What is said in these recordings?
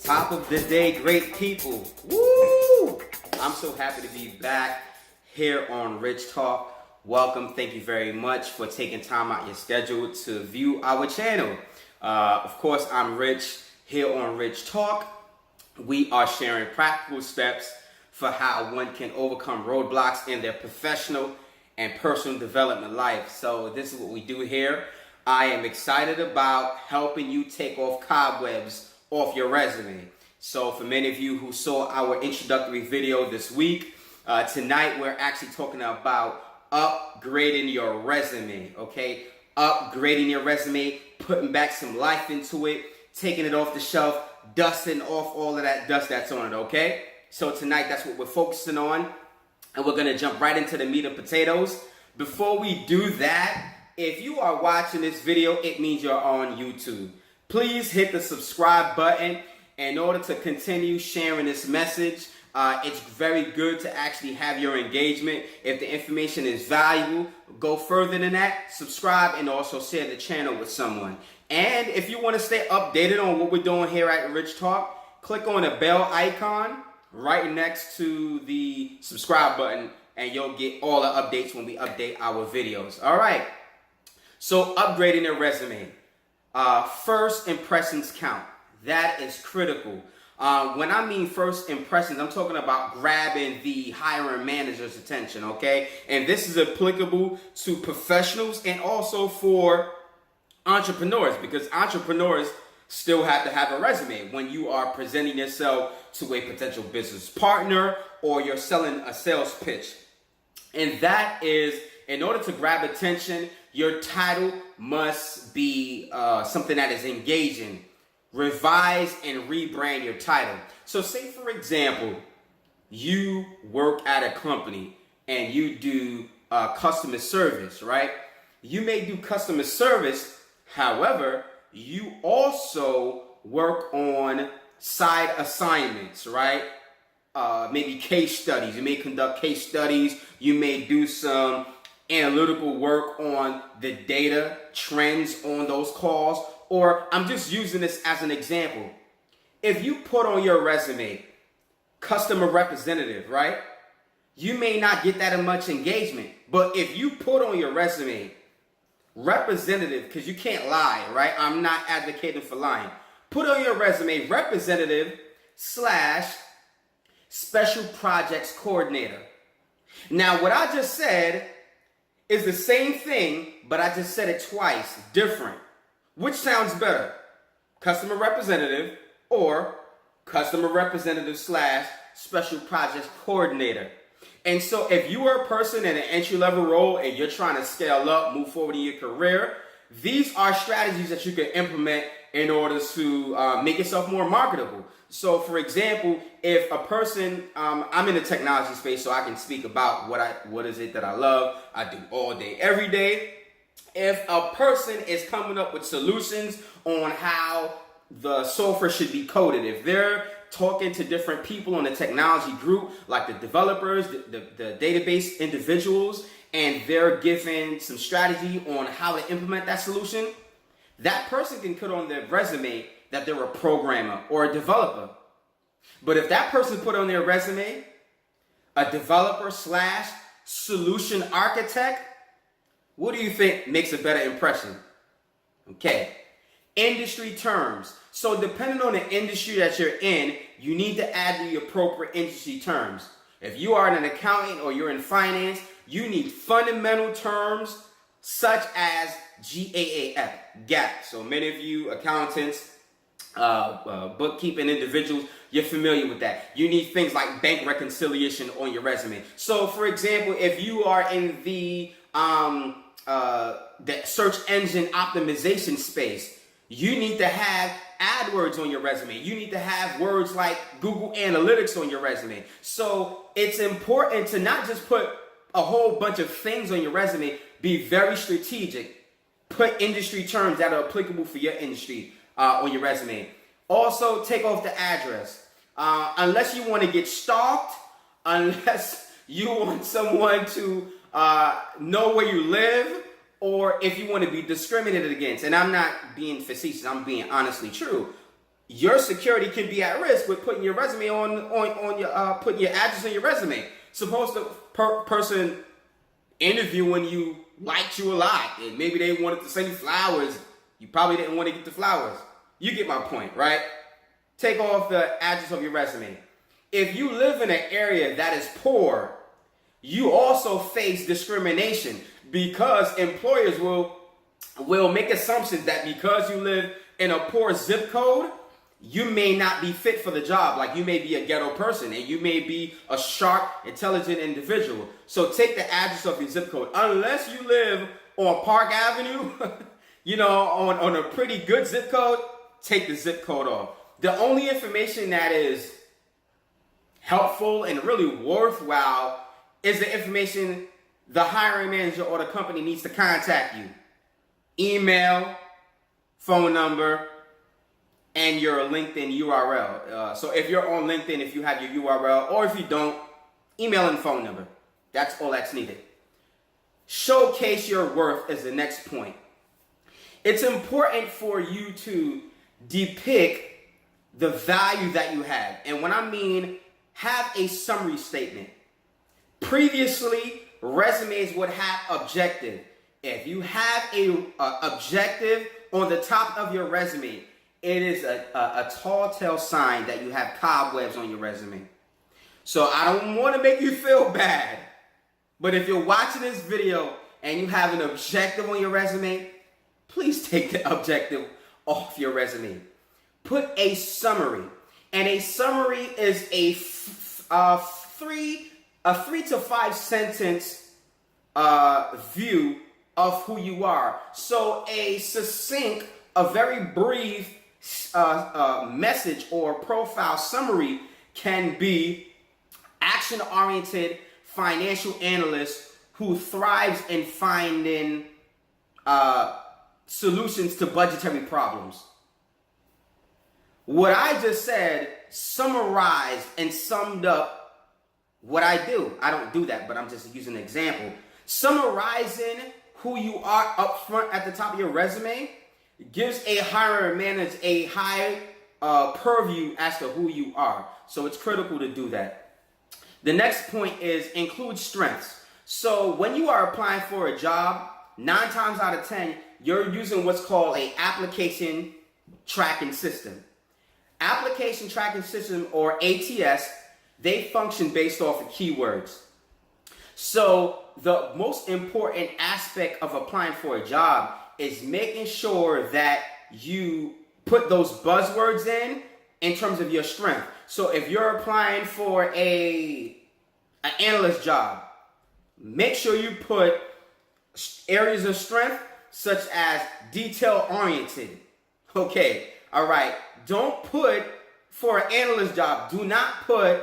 Top of the day, great people. Woo! I'm so happy to be back here on Rich Talk. Welcome. Thank you very much for taking time out your schedule to view our channel. Of course, I'm Rich here on Rich Talk. We are sharing practical steps for how one can overcome roadblocks in their professional and personal development life. So this is what we do here. I am excited about helping you take off cobwebs off your resume. So for many of you who saw our introductory video this week, tonight we're actually talking about upgrading your resume, okay? Upgrading your resume, putting back some life into it, taking it off the shelf, dusting off all of that dust that's on it, okay? So tonight that's what we're focusing on, and we're gonna jump right into the meat and potatoes. Before we do that, if you are watching this video, it means you're on YouTube. Please hit the subscribe button in order to continue sharing this message. It's very good to actually have your engagement. If the information is valuable, go further than that, subscribe, and also share the channel with someone. And if you want to stay updated on what we're doing here at Rich Talk, click on the bell icon right next to the subscribe button, and you'll get all the updates when we update our videos. All right, so upgrading your resume. First impressions count. That is critical. When I mean first impressions, I'm talking about grabbing the hiring manager's attention, okay? And this is applicable to professionals and also for entrepreneurs, because entrepreneurs still have to have a resume when you are presenting yourself to a potential business partner or you're selling a sales pitch. And that is, in order to grab attention, your title must be something that is engaging. Revise and rebrand your title. So say, for example, you work at a company and you do customer service, right? You may do customer service. However, you also work on side assignments, right? Maybe case studies. You may conduct case studies. You may do some analytical work on the data trends on those calls. Or I'm just using this as an example. If you put on your resume customer representative, right? You may not get that much engagement. But if you put on your resume representative, because you can't lie, right? I'm not advocating for lying. Put on your resume representative / special projects coordinator. Now, what I just said is the same thing, but I just said it twice, different. Which sounds better? Customer representative or customer representative / special projects coordinator. And so if you are a person in an entry-level role and you're trying to scale up, move forward in your career, these are strategies that you can implement in order to make yourself more marketable. So for example, if a person, I'm in the technology space, so I can speak about what is it that I love. I do all day, every day. If a person is coming up with solutions on how the software should be coded, if they're talking to different people on the technology group, like the developers, the database individuals, and they're giving some strategy on how to implement that solution, that person can put on their resume that they're a programmer or a developer. But if that person put on their resume a developer / solution architect, what do you think makes a better impression? Okay, industry terms. So depending on the industry that you're in, you need to add the appropriate industry terms. If you are an accountant or you're in finance, you need fundamental terms such as GAAP. So many of you accountants, bookkeeping individuals, you're familiar with that. You need things like bank reconciliation on your resume. So for example, if you are in the search engine optimization space, you need to have AdWords on your resume. You need to have words like Google Analytics on your resume. So it's important to not just put a whole bunch of things on your resume. Be very strategic. Put industry terms that are applicable for your industry on your resume. Also, take off the address. Unless you want to get stalked, unless you want someone to know where you live, or if you want to be discriminated against. And I'm not being facetious, I'm being honestly true. your security can be at risk with putting your resume on your putting your address on your resume. Suppose the person interviewing you liked you a lot, and maybe they wanted to send you flowers. You probably didn't want to get the flowers. You get my point, right? Take off the address of your resume. If you live in an area that is poor, you also face discrimination because employers will make assumptions that because you live in a poor zip code, you may not be fit for the job. Like you may be a ghetto person and you may be a sharp, intelligent individual. So take the address of your zip code. Unless you live on Park Avenue, on a pretty good zip code, take the zip code off. The only information that is helpful and really worthwhile is the information the hiring manager or the company needs to contact you. Email, phone number, and your LinkedIn URL. So if you're on LinkedIn, if you have your URL, or if you don't, email and phone number. That's all that's needed. Showcase your worth is the next point. It's important for you to depict the value that you have. And when I mean have a summary statement. Previously, resumes would have objective. If you have a objective on the top of your resume, it is a tall tale sign that you have cobwebs on your resume. So I don't want to make you feel bad, but if you're watching this video and you have an objective on your resume, please take the objective off your resume. Put a summary, and a summary is a 3 to 5 sentence view of who you are. So a succinct, a very brief message or profile summary can be action-oriented financial analyst who thrives in finding solutions to budgetary problems. What I just said summarized and summed up what I do. I don't do that, but I'm just using an example. Summarizing who you are up front at the top of your resume gives a hiring manager a high purview as to who you are. So it's critical to do that. The next point is include strengths. So when you are applying for a job, 9 times out of 10, you're using what's called an application tracking system. Application tracking system, or ATS, they function based off of keywords. So the most important aspect of applying for a job is making sure that you put those buzzwords in terms of your strength. So if you're applying for an analyst job, make sure you put areas of strength such as detail-oriented. Okay, all right. Don't put, for an analyst job, do not put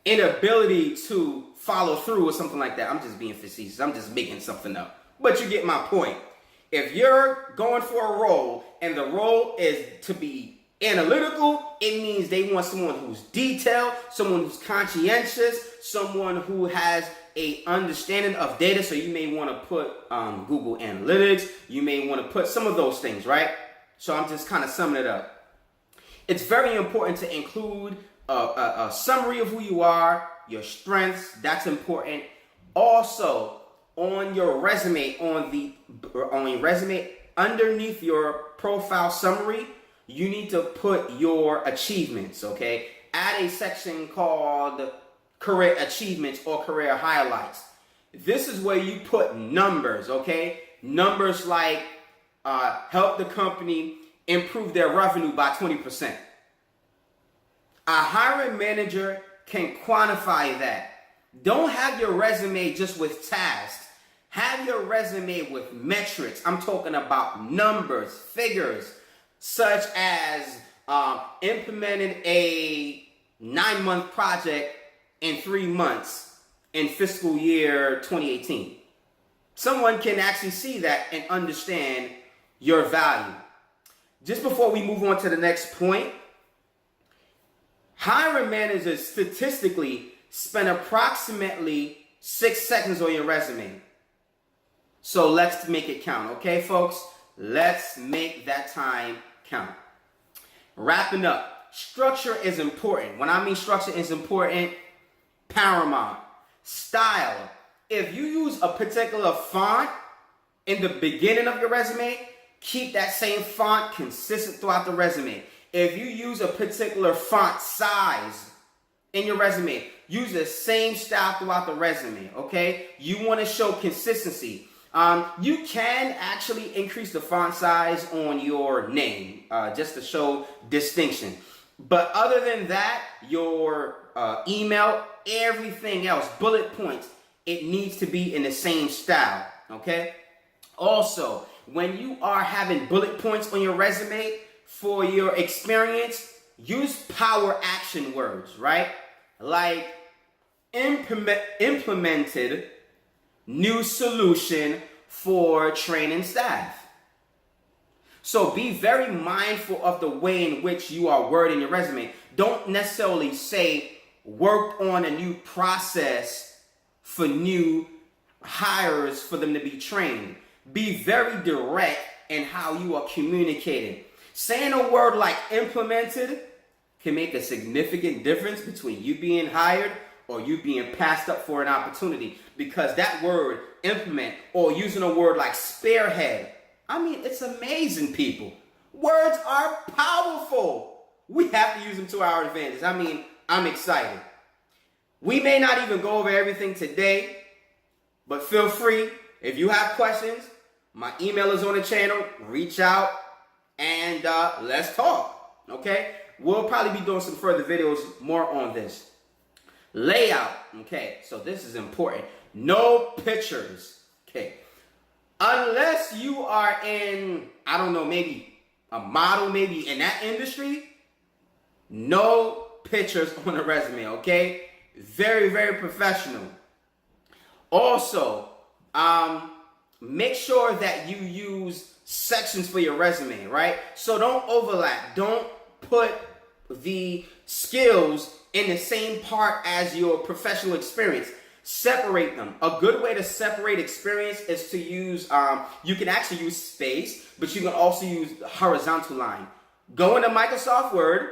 inability to follow through or something like that. I'm just being facetious. I'm just making something up. But you get my point. If you're going for a role and the role is to be analytical, it means they want someone who's detailed, someone who's conscientious, someone who has a understanding of data. So you may want to put Google Analytics. You may want to put some of those things, right? So I'm just kind of summing it up. It's very important to include a summary of who you are, your strengths. That's important. Also, on your resume, on your resume, underneath your profile summary, you need to put your achievements, okay? Add a section called career achievements or career highlights. This is where you put numbers, okay? Numbers like help the company improve their revenue by 20%. A hiring manager can quantify that. Don't have your resume just with tasks. Have your resume with metrics. I'm talking about numbers, figures, such as implemented a 9-month project in 3 months in fiscal year 2018. Someone can actually see that and understand your value. Just before we move on to the next point, hiring managers statistically spend approximately 6 seconds on your resume. So let's make it count, okay, folks? Let's make that time count. Wrapping up, structure is important. When I mean structure is important, paramount. Style. If you use a particular font in the beginning of your resume, keep that same font consistent throughout the resume. If you use a particular font size in your resume, use the same style throughout the resume, okay? You want to show consistency. You can actually increase the font size on your name just to show distinction. But other than that, your email, everything else, bullet points, it needs to be in the same style, okay? Also, when you are having bullet points on your resume for your experience, use power action words, right? Like implemented new solution for training staff. So be very mindful of the way in which you are wording your resume. Don't necessarily say worked on a new process for new hires for them to be trained. Be very direct in how you are communicating. Saying a word like implemented can make a significant difference between you being hired or you being passed up for an opportunity, because that word implement or using a word like spearhead, I mean, it's amazing, people. Words are powerful. We have to use them to our advantage. I mean, I'm excited. We may not even go over everything today, but feel free. If you have questions, my email is on the channel. Reach out and let's talk, okay? We'll probably be doing some further videos more on this. Layout, okay? So this is important. No pictures, okay? Unless you are in, I don't know, maybe a model, maybe in that industry, no pictures on the resume, okay? Very, very professional. Also, make sure that you use sections for your resume, right? So don't overlap. Don't put the skills in the same part as your professional experience. Separate them. A good way to separate experience is to use, you can actually use space, but you can also use the horizontal line. Go into Microsoft Word,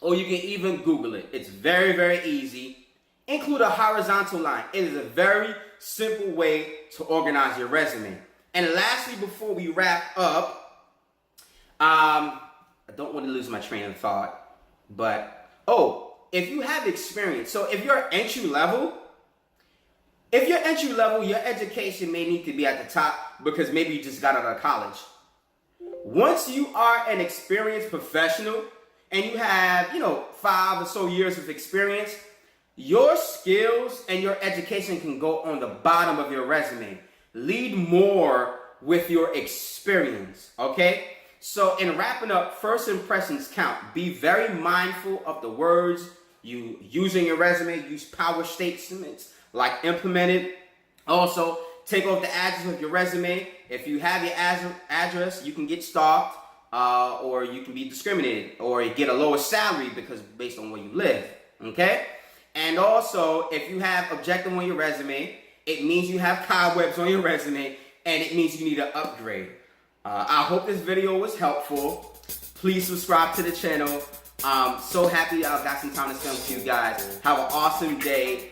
or you can even Google it. It's very, very easy. Include a horizontal line. It is a very simple way to organize your resume. And lastly, before we wrap up, I don't want to lose my train of thought, but, if you have experience, so if you're entry level, your education may need to be at the top because maybe you just got out of college. Once you are an experienced professional and you have, 5 or so years of experience, your skills and your education can go on the bottom of your resume. Lead more with your experience, okay? So in wrapping up, first impressions count. Be very mindful of the words you use in your resume. Use power statements like implemented. Also, take off the address of your resume. If you have your address, you can get stalked, or you can be discriminated, or get a lower salary because based on where you live, okay? And also, if you have objective on your resume, it means you have cobwebs on your resume, and it means you need to upgrade. I hope this video was helpful. Please subscribe to the channel. I'm so happy I got some time to spend with you guys. Have an awesome day.